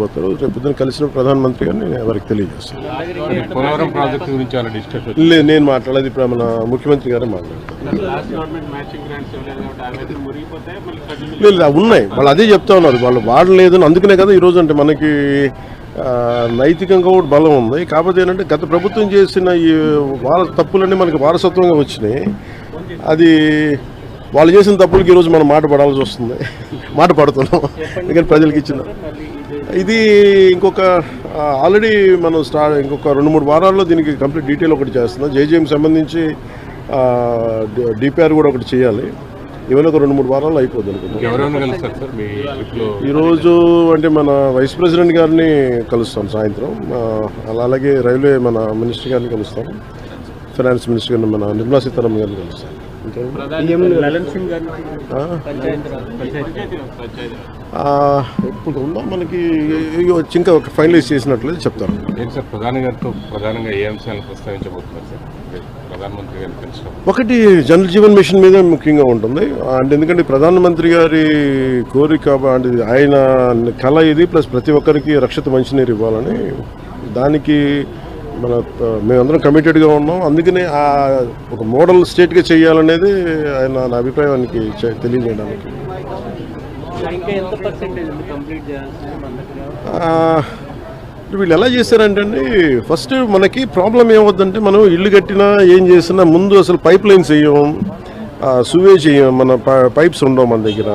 పోతారు. రేపు పొద్దున కలిసిన ప్రధానమంత్రి గారిని వారికి తెలియజేస్తాను. పోలవరం ప్రాజెక్టు గురించి డిస్కస్ లేదు, నేను మాట్లాడేది ఇప్పుడు మన ముఖ్యమంత్రి గారే మాట్లాడతారు. లేదు, ఉన్నాయి, వాళ్ళు అదే చెప్తా ఉన్నారు, వాళ్ళు వాడలేదు. అందుకనే కదా ఈరోజు అంటే మనకి నైతికంగా కూడా బలం ఉంది. కాకపోతే ఏంటంటే గత ప్రభుత్వం చేసిన ఈ తప్పులన్నీ మనకి వారసత్వంగా వచ్చినాయి. అది వాళ్ళు చేసిన తప్పులకి ఈరోజు మనం మాట పడాల్సి వస్తుంది. మాట పడుతున్నాం ఎందుకంటే ప్రజలకు ఇచ్చిన ఇది ఇంకొక ఆల్రెడీ మనం ఇంకొక 2-3 వారాల్లో దీనికి కంప్లీట్ డీటెయిల్ ఒకటి చేస్తున్నాం. జేజేఎంకి సంబంధించి డిపిఆర్ కూడా ఒకటి చేయాలి. ఇవన్నీ ఒక 2-3 వారాల్లో అయిపోద్ది అనుకుంటున్నాం. ఈరోజు అంటే మన వైస్ ప్రెసిడెంట్ గారిని కలుస్తాం సాయంత్రం. అలాగే రైల్వే మన మినిస్టర్ గారిని కలుస్తాం. ఫైనాన్స్ మినిస్టర్ గారిని మన నిర్మలా సీతారామన్ గారిని కలుస్తాం. ఇప్పుడు ఉందా మనకి ఇంకా ఫైనలైజ్ చేసినట్లేదు చెప్తారు. ప్రధాని గారితో ప్రధానంగా ఏ అంశాలను ప్రస్తావించబోతున్నారు సార్? ప్రధానమంత్రి గారిని కలిసి ఒకటి జల్ జీవన్ మిషన్ మీద ముఖ్యంగా ఉంటుంది. అంటే ఎందుకంటే ప్రధానమంత్రి గారి కోరిక అంటే ఆయన కళ ఇది, ప్లస్ ప్రతి ఒక్కరికి రక్షిత మంచినీరు ఇవ్వాలని, దానికి మేమందరం కమిటెడ్గా ఉన్నాం. అందుకనే ఒక మోడల్ స్టేట్గా చేయాలనేది ఆయన నా అభిప్రాయానికి తెలియజేయడానికి. వీళ్ళు ఎలా చేశారంటే అండి, ఫస్ట్ మనకి ప్రాబ్లం ఏమవుద్దంటే, మనం ఇల్లు కట్టినా ఏం చేసినా ముందు అసలు పైప్ లైన్స్ వేయం, సువేజ్ చేయం, మన పైప్స్ ఉండవు మన దగ్గర.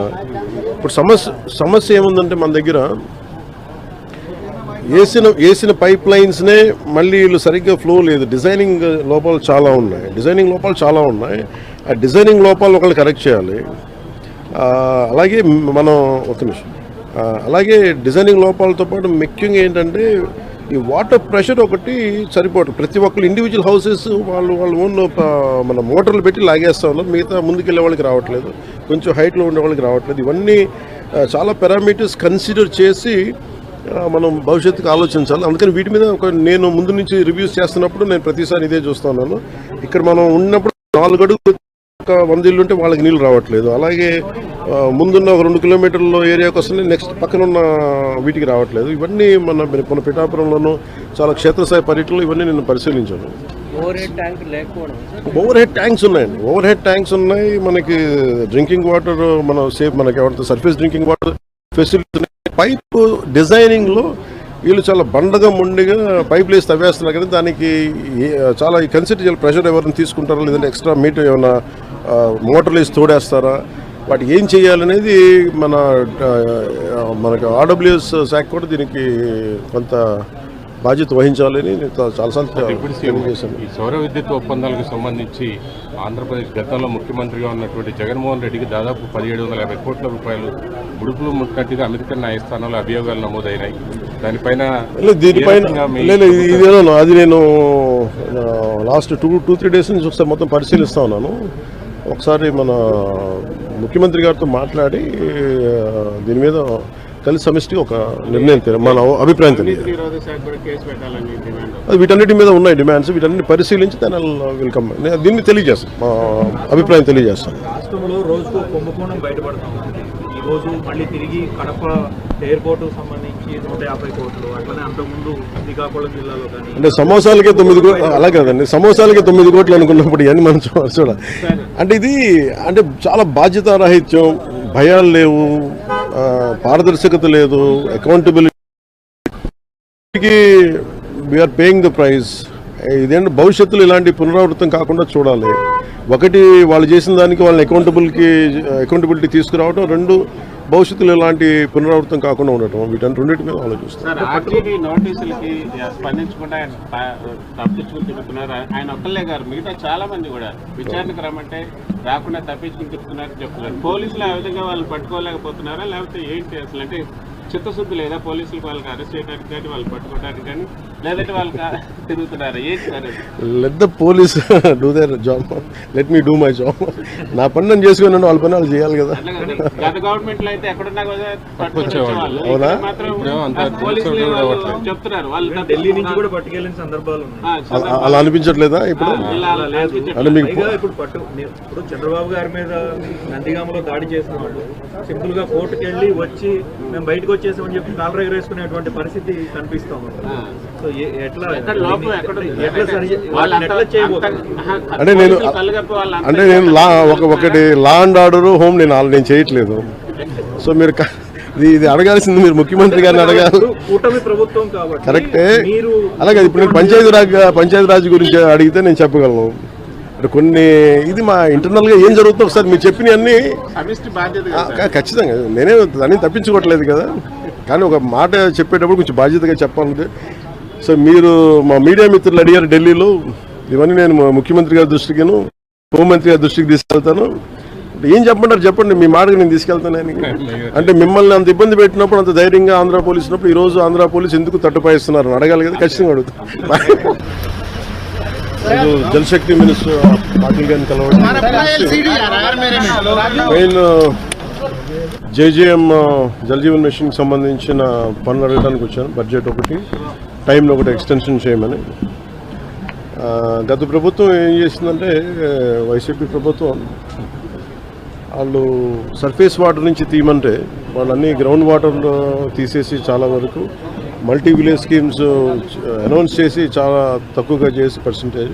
ఇప్పుడు సమస్య ఏముందంటే మన దగ్గర వేసిన పైప్ లైన్స్నే మళ్ళీ వీళ్ళు సరిగ్గా ఫ్లో లేదు. డిజైనింగ్ లోపాలు చాలా ఉన్నాయి. ఆ డిజైనింగ్ లోపాలు ఒకళ్ళు కరెక్ట్ చేయాలి. అలాగే మనం అలాగే డిజైనింగ్ లోపాలతో పాటు ముఖ్యంగా ఏంటంటే ఈ వాటర్ ప్రెషర్ ఒకటి సరిపోవట్లేదు. ప్రతి ఒక్కరు ఇండివిజువల్ హౌసెస్ వాళ్ళు ఓన్ మన మోటార్లు పెట్టి లాగేస్తూ ఉన్నారు. మిగతా ముందుకెళ్ళే వాళ్ళకి రావట్లేదు, కొంచెం హైట్లో ఉండే వాళ్ళకి రావట్లేదు. ఇవన్నీ చాలా పారామీటర్స్ కన్సిడర్ చేసి మనం భవిష్యత్తుకు ఆలోచించాలి. అందుకని వీటి మీద నేను ముందు నుంచి రివ్యూస్ చేస్తున్నప్పుడు నేను ప్రతిసారి ఇదే చూస్తున్నాను. ఇక్కడ మనం ఉన్నప్పుడు 4 అడుగులు 100 ఇల్లు ఉంటే వాళ్ళకి నీళ్ళు రావట్లేదు. అలాగే ముందున్న ఒక 2 కిలోమీటర్ల ఏరియాకి వస్తుంది, నెక్స్ట్ పక్కన ఉన్న వీటికి రావట్లేదు. ఇవన్నీ మన పిఠాపురంలోనూ చాలా క్షేత్రస్థాయి పర్యటనలు ఇవన్నీ నేను పరిశీలించాను. ఓవర్ హెడ్ ట్యాంక్స్ ఉన్నాయి. మనకి డ్రింకింగ్ వాటర్ మనకి surface drinking water facilities. Pipe డిజైనింగ్లో వీళ్ళు చాలా బండగా మొండిగా పైపులు వేసి తవ్వేస్తున్నారు కదా, దానికి చాలా కన్సిడర్ చేయాలి. ప్రెషర్ ఎవరిని తీసుకుంటారా, లేదంటే ఎక్స్ట్రా మీటర్ ఏమైనా మోటార్లు వేసి తోడేస్తారా, వాటి ఏం చేయాలనేది మనకు ఆర్డబ్ల్యూఎస్ శాఖ కూడా దీనికి కొంత బాధ్యత వహించాలని చాలాసార్లు తెలియజేశాను. ఈ సౌర విద్యుత్ ఒప్పందాలకు సంబంధించి ఆంధ్రప్రదేశ్ గతంలో ముఖ్యమంత్రిగా ఉన్నటువంటి జగన్మోహన్ రెడ్డికి దాదాపు 1750 కోట్ల రూపాయలు ముడుపులు ముట్టినట్టుగా అమెరికన్ న్యాయస్థానంలో అభియోగాలు నమోదైనాయి. దీనిపైన అది నేను లాస్ట్ 2-3 డేస్ నుంచి ఒకసారి మొత్తం పరిశీలిస్తా ఉన్నాను. ఒకసారి మన ముఖ్యమంత్రి గారితో మాట్లాడి దీని మీద కలిసి సమిష్టి ఒక నిర్ణయం మన అభిప్రాయం తెలియదు. వీటన్నిటి మీద ఉన్నాయి డిమాండ్స్. వీటన్నిటి పరిశీలించి వెల్కమ్ దీన్ని తెలియజేస్తాను, మా అభిప్రాయం తెలియజేస్తాను. రాష్ట్రంలో రోజుకు కుంభకోణం బయటపడుతుంది. ఈ రోజు మళ్ళీ తిరిగి కడప ఎయిర్పోర్ట్ సంబంధించి 150 కోట్లు, అట్లనే అంతకుముందు శ్రీకాకుళం జిల్లాలో కానీ అంటే సమోసాలకే 9 కోట్లు, అలా కదండి, సమోసాలకే 9 కోట్లు అనుకున్నప్పుడు ఇవన్నీ మనం చూడాలి. అంటే ఇది అంటే చాలా బాధ్యతారాహిత్యం, భయాలు లేవు, పారదర్శకత లేదు, అకౌంటబిలిటీకి వీఆర్ పేయింగ్ ద ప్రైస్. ఇదేంటి భవిష్యత్తులో ఇలాంటి పునరావృతం కాకుండా చూడాలి. ఒకటి వాళ్ళు చేసిన దానికి వాళ్ళని అకౌంటబిలిటీ తీసుకురావడం, 2 భవిష్యత్తులో ఇలాంటి పునరావృతం కాకుండా ఉండటం, రెండింటి మీద ఆలోచిస్తారు. నోటీసులకి స్పందించకుండా తప్పించుకుని తిరుగుతున్నారు. ఆయన ఒక్కళ్ళే గారు, మిగతా చాలా మంది కూడా విచారణకు రమ్మంటే రాకుండా తప్పించుకుని తిరుగుతున్నారు చెప్తున్నారు. పోలీసులు ఆ విధంగా వాళ్ళు పట్టుకోలేకపోతున్నారా, లేకపోతే ఏంటి అసలు? అంటే చిత్తశుద్ధి లేదా పోలీసులకు వాళ్ళకి అరెస్ట్ చేయడానికి కానీ వాళ్ళు పట్టుకోవడానికి కానీ, లేదంటే వాళ్ళకి తిరుగుతున్నారా? ఏంటి sir? Let the police do their job, let me do my job. నా పని నేను చేసుకున్నాను, వాళ్ళ పని వాళ్ళు చేయాలి కదా. గత గవర్నమెంట్ లో అయితే ఎక్కడున్నా కదా అవునా చెప్తున్నారు వాళ్ళు. ఢిల్లీ నుంచి కూడా పట్టుకెళ్ళిన సందర్భాలు అలా అనిపించట్లేదా ఇప్పుడు? అంటే మీకు ఇప్పుడు చంద్రబాబు గారి మీద నందిగామలో దాడి చేసిన వాళ్ళు సింపుల్ గా కోర్టుకు వెళ్ళి వచ్చి మేము బయటకు వచ్చేసామని చెప్పి కాలర్ ఎగరేసుకునేటువంటి పరిస్థితి కనిపిస్తా ఉంది. సో ఎట్లా ఎక్కడ లోపం ఎక్కడ ఉంది? ఎట్లా వాళ్ళంతా- ఎట్లా చేయబోతున్నారు? అంటే నేను కళ్ళగప్పి వాళ్ళంతా అంటే నేను ఒకటి లా అండ్ ఆర్డర్ హోమ్ నేను చేయట్లేదు. సో మీరు ఇది అడగాల్సింది మీరు ముఖ్యమంత్రి గారిని అడగాలి. కూటమి ప్రభుత్వం కాబట్టి కరెక్టే. మీరు అలాగే ఇప్పుడు నేను పంచాయతీరాజ్ గురించి అడిగితే నేను చెప్పగలను. అంటే కొన్ని ఇది మా ఇంటర్నల్గా ఏం జరుగుతుందో ఒకసారి మీరు చెప్పినవి అన్నీ సమిష్టి బాధ్యత కదా సార్. ఖచ్చితంగా నేనే దాన్ని తప్పించుకోవట్లేదు కదా, కానీ ఒక మాట చెప్పేటప్పుడు కొంచెం బాధ్యతగా చెప్పాలంటే. సో మీరు మా మీడియా మిత్రులు అడిగారు ఢిల్లీలో, ఇవన్నీ నేను ముఖ్యమంత్రి గారి దృష్టికిను హోంమంత్రి గారి దృష్టికి తీసుకెళ్తాను. ఏం చెప్పమంటారు చెప్పండి, మీ మాటకు నేను తీసుకెళ్తాను. అంటే మిమ్మల్ని అంత ఇబ్బంది పెట్టినప్పుడు, అంత ధైర్యంగా ఆంధ్ర పోలీసు ఉన్నప్పుడు ఈరోజు ఆంధ్ర పోలీసు ఎందుకు తట్టుపాయిస్తున్నారు అడగాలి కదా, ఖచ్చితంగా అడుగుతాను. జలశక్తి మినిస్టర్ పాటిల్ గారిని కలవడం, మెయిన్ జేజేఎం జలజీవన్ మిషన్కి సంబంధించిన పనులు అడగడానికి వచ్చాను. బడ్జెట్ ఒకటి, టైంలో ఒకటి ఎక్స్టెన్షన్ చేయమని. గత ప్రభుత్వం ఏం చేసిందంటే వైసీపీ ప్రభుత్వం వాళ్ళు సర్ఫేస్ వాటర్ నుంచి తీయమంటే వాళ్ళన్నీ గ్రౌండ్ వాటర్ తీసేసి చాలా వరకు మల్టీ విలేజ్ స్కీమ్స్ అనౌన్స్ చేసి చాలా తక్కువగా చేసి పర్సంటేజ్.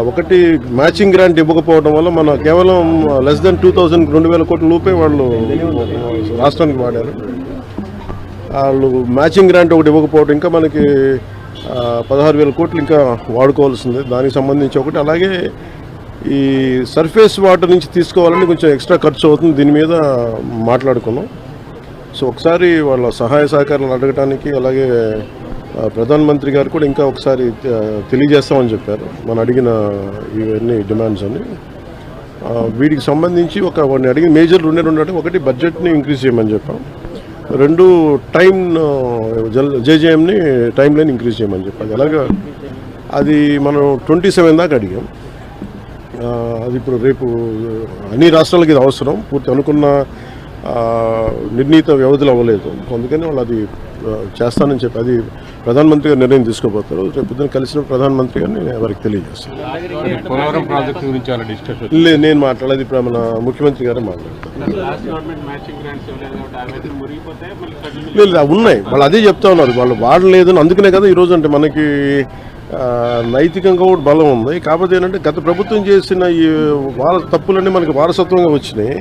ఒకటి మ్యాచింగ్ గ్రాంట్ ఇవ్వకపోవడం వల్ల మన కేవలం లెస్ దెన్ 2,000 కోట్ల రూపాయలు వాళ్ళు రాష్ట్రానికి వాడారు. వాళ్ళు మ్యాచింగ్ గ్రాంట్ ఒకటి ఇవ్వకపోవడం, ఇంకా మనకి 16,000 కోట్లు ఇంకా వాడుకోవాల్సింది, దానికి సంబంధించి ఒకటి. అలాగే ఈ సర్ఫేస్ వాటర్ నుంచి తీసుకోవాలని కొంచెం ఎక్స్ట్రా ఖర్చు అవుతుంది, దీని మీద మాట్లాడుకున్నాం. సో ఒకసారి వాళ్ళ సహాయ సహకారాలు అడగటానికి, అలాగే ప్రధానమంత్రి గారు కూడా ఇంకా ఒకసారి తెలియజేస్తామని చెప్పారు మనం అడిగిన ఇవన్నీ డిమాండ్స్ అని. వీటికి సంబంధించి వాడిని అడిగిన మేజర్ రెండే అంటే, ఒకటి బడ్జెట్ని ఇంక్రీజ్ చేయమని చెప్పాం, రెండు టైం జేజేఎంని టైం లైన్ ఇంక్రీజ్ చేయమని చెప్పాలి. అలాగా అది మనం 27 దాకా అడిగాం. అది ఇప్పుడు రేపు అన్ని రాష్ట్రాలకి ఇది అవసరం, పూర్తి అనుకున్న నిర్ణీత వ్యవధిలో అవ్వలేదు, అందుకని వాళ్ళు అది చేస్తానని చెప్పి అది ప్రధానమంత్రి గారు నిర్ణయం తీసుకోబోతారు. రేపు పొద్దున కలిసిన ప్రధానమంత్రి గారిని వారికి తెలియజేస్తాను. పోలవరం ప్రాజెక్టు గురించి లేదు, నేను మాట్లాడేది ఇప్పుడు మన ముఖ్యమంత్రి గారే మాట్లాడతారు. లాస్ట్ గవర్నమెంట్ మ్యాచింగ్ గ్రాంట్స్ ఇవ్వలేదు కాబట్టి అవన్నీ మురిగిపోతే మళ్ళీ కంటిన్యూ లేదు, అవి ఉన్నాయి, వాళ్ళు అదే చెప్తా ఉన్నారు, వాళ్ళు వాడలేదని. అందుకనే కదా ఈరోజు అంటే మనకి నైతికంగా కూడా బలం ఉంది. కాకపోతే ఏంటంటే గత ప్రభుత్వం చేసిన ఈ తప్పులన్నీ మనకి వారసత్వంగా వచ్చినాయి.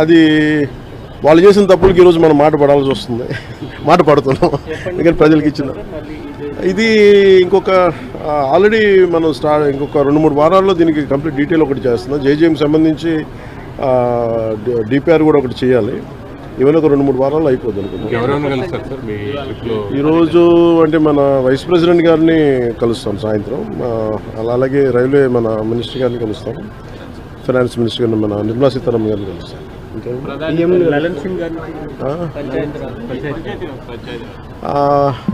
అది వాళ్ళు చేసిన తప్పులకి ఈరోజు మనం మాట పడాల్సి వస్తుంది, మాట పడుతున్నాం. ఎందుకంటే ప్రజలకు ఇచ్చిన ఇది ఇంకొక ఆల్రెడీ మనం ఇంకొక 2-3 వారాల్లో దీనికి కంప్లీట్ డీటెయిల్ ఒకటి చేస్తున్నాం. జేజేఎంకి సంబంధించి డిపిఆర్ కూడా ఒకటి చేయాలి. ఇవన్నీ ఒక 2-3 వారాల్లో అయిపోద్ది అనుకుంటున్నాం. ఈరోజు అంటే మన వైస్ ప్రెసిడెంట్ గారిని కలుస్తాం సాయంత్రం, అలాగే రైల్వే మన మినిస్టర్ గారిని కలుస్తాం, ఫైనాన్స్ మినిస్టర్ గారిని మన నిర్మలా సీతారామన్ గారిని కలుస్తాం.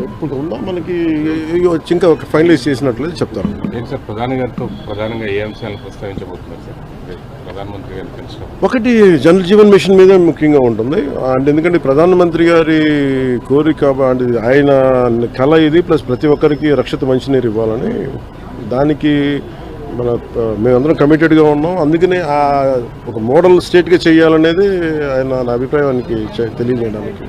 ఇప్పుడు ఉందా మనకి ఇంకా ఫైనలైజ్ చేసినట్లయితే చెప్తారు. సార్ ప్రధాని గారితో ప్రధానంగా ఏ అంశాలను ప్రస్తావించబోతున్నారు సార్ ప్రధానమంత్రి గారు కలిసిన? ఒకటి జల్ జీవన్ మిషన్ మీద ముఖ్యంగా ఉంటుంది. అంటే ఎందుకంటే ప్రధానమంత్రి గారి కోరిక, అంటే ఆయన కళ ఇది, ప్లస్ ప్రతి ఒక్కరికి రక్షిత మంచినీరు ఇవ్వాలని, దానికి మేమందరం కమిటెడ్గా ఉన్నాం. అందుకనే ఒక మోడల్ స్టేట్గా చేయాలనేది ఆయన నా అభిప్రాయానికి తెలియజేయడానికి.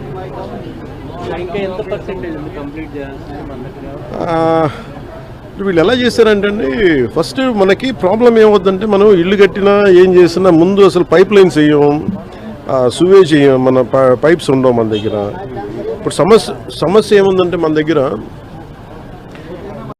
వీళ్ళు ఎలా చేశారంటే అండి, ఫస్ట్ మనకి ప్రాబ్లం ఏమవుతుందంటే, మనం ఇల్లు కట్టినా ఏం చేసినా ముందు అసలు పైప్ లైన్స్ వేయం, సువేజ్ చేయం, మన పైప్స్ ఉండవు మన దగ్గర. ఇప్పుడు సమస్య ఏముందంటే మన దగ్గర